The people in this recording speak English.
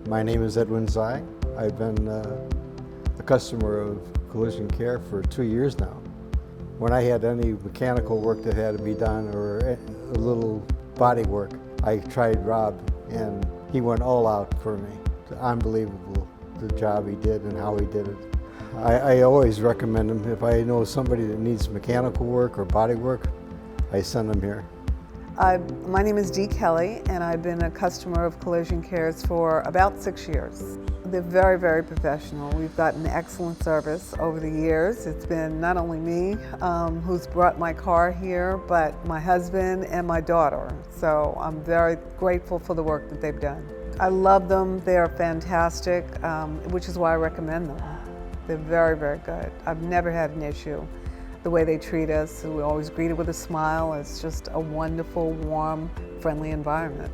My name is Edwin Zai. I've been a customer of Collision Care for 2 years now. When I had any mechanical work that had to be done or a little body work, I tried Rob and he went all out for me. It's unbelievable the job he did and how he did it. I always recommend him. If I know somebody that needs mechanical work or body work, I send them here. My name is Dee Kelly, and I've been a customer of Collision Cares for about 6 years. They're very, very professional. We've gotten excellent service over the years. It's been not only me who's brought my car here, but my husband and my daughter. So I'm very grateful for the work that they've done. I love them. They are fantastic, which is why I recommend them. They're very, very good. I've never had an issue. The way they treat us, we're always greeted with a smile. It's just a wonderful, warm, friendly environment.